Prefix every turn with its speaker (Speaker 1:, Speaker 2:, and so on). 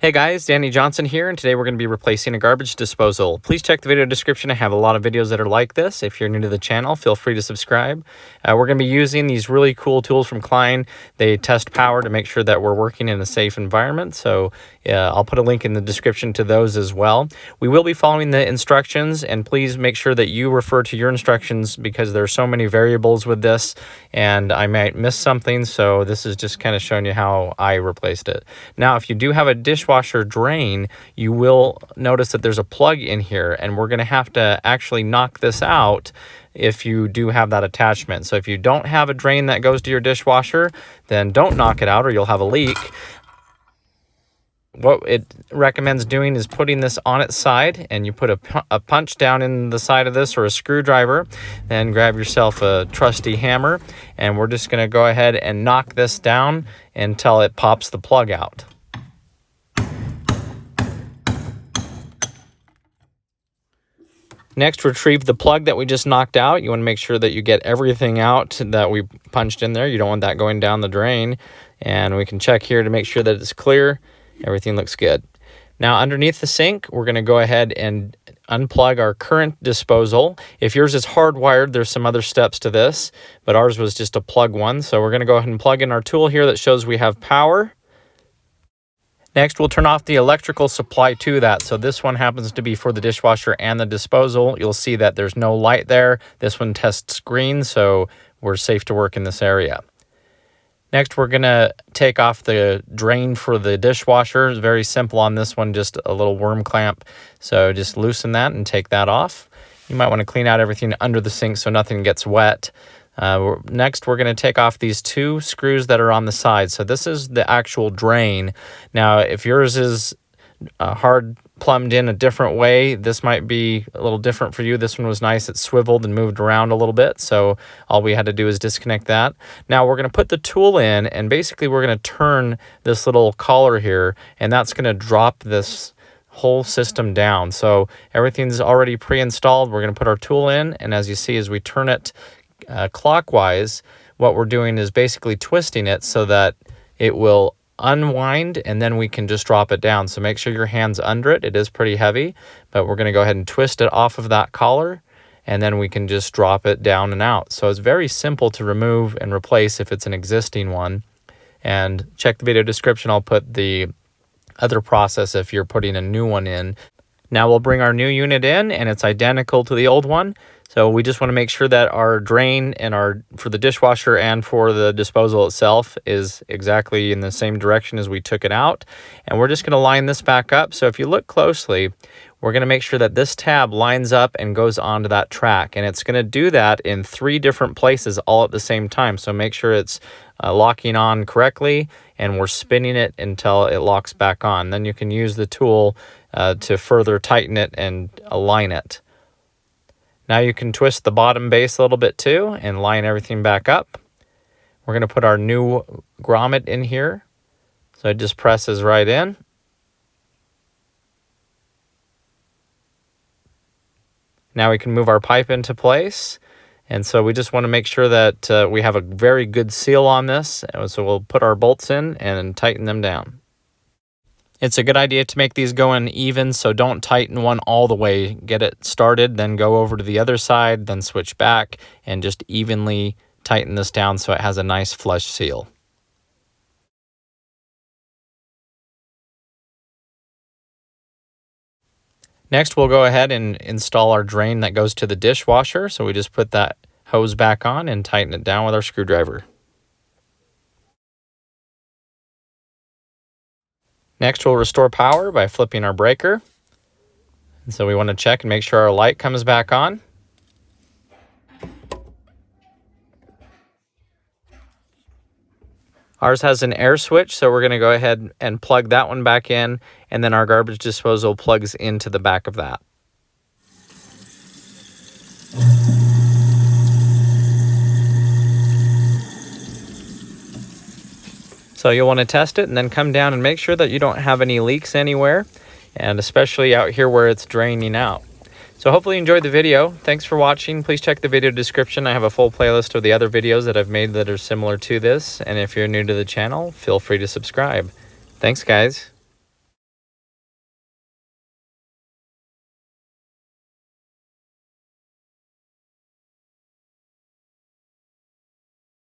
Speaker 1: Hey guys, Danny Johnson here, and today we're going to be replacing a garbage disposal. Please check the video description. I have a lot of videos that are like this. If you're new to the channel, feel free to subscribe. We're going to be using these really cool tools from Klein. They test power to make sure that we're working in a safe environment, so I'll put a link in the description to those as well. We will be following the instructions, and please make sure that you refer to your instructions because there are so many variables with this, and I might miss something, so this is just kind of showing you how I replaced it. Now, if you do have a dishwasher drain, you will notice that there's a plug in here, and we're going to have to actually knock this out if you do have that attachment. So if you don't have a drain that goes to your dishwasher, then don't knock it out or you'll have a leak. What it recommends doing is putting this on its side, and you put a punch down in the side of this or a screwdriver, then grab yourself a trusty hammer, and we're just going to go ahead and knock this down until it pops the plug out. Next, retrieve the plug that we just knocked out. You want to make sure that you get everything out that we punched in there. You don't want that going down the drain. And we can check here to make sure that it's clear. Everything looks good. Now, underneath the sink, we're going to go ahead and unplug our current disposal. If yours is hardwired, there's some other steps to this, but ours was just a plug one. So we're going to go ahead and plug in our tool here that shows we have power. Next, we'll turn off the electrical supply to that. So this one happens to be for the dishwasher and the disposal. You'll see that there's no light there. This one tests green, so we're safe to work in this area. Next, we're going to take off the drain for the dishwasher. It's very simple on this one, just a little worm clamp. So just loosen that and take that off. You might want to clean out everything under the sink so nothing gets wet. Next, we're going to take off these two screws that are on the side. So this is the actual drain. Now, if yours is hard plumbed in a different way, this might be a little different for you. This one was nice. It swiveled and moved around a little bit. So all we had to do is disconnect that. Now we're going to put the tool in, and basically we're going to turn this little collar here, and that's going to drop this whole system down. So everything's already pre-installed. We're going to put our tool in, and as you see, as we turn it clockwise, what we're doing is basically twisting it so that it will unwind, and then we can just drop it down. So make sure your hand's under it. It is pretty heavy, but we're going to go ahead and twist it off of that collar, and then we can just drop it down and out. So it's very simple to remove and replace if it's an existing one. And check the video description. I'll put the other process if you're putting a new one in. Now we'll bring our new unit in, and it's identical to the old one. So we just want to make sure that our drain and for the dishwasher and for the disposal itself is exactly in the same direction as we took it out. And we're just going to line this back up. So if you look closely, we're going to make sure that this tab lines up and goes onto that track. And it's going to do that in 3 different places all at the same time. So make sure it's locking on correctly, and we're spinning it until it locks back on. Then you can use the tool to further tighten it and align it. Now you can twist the bottom base a little bit too and line everything back up. We're going to put our new grommet in here. So it just presses right in. Now we can move our pipe into place. And so we just want to make sure that we have a very good seal on this. So we'll put our bolts in and tighten them down. It's a good idea to make these go in even, so don't tighten one all the way. Get it started, then go over to the other side, then switch back, and just evenly tighten this down so it has a nice flush seal. Next, we'll go ahead and install our drain that goes to the dishwasher. So we just put that hose back on and tighten it down with our screwdriver. Next, we'll restore power by flipping our breaker. And so we want to check and make sure our light comes back on. Ours has an air switch, so we're going to go ahead and plug that one back in, and then our garbage disposal plugs into the back of that. So you'll want to test it and then come down and make sure that you don't have any leaks anywhere, and especially out here where it's draining out. So hopefully you enjoyed the video. Thanks for watching. Please check the video description. I have a full playlist of the other videos that I've made that are similar to this. And if you're new to the channel, feel free to subscribe. Thanks, guys.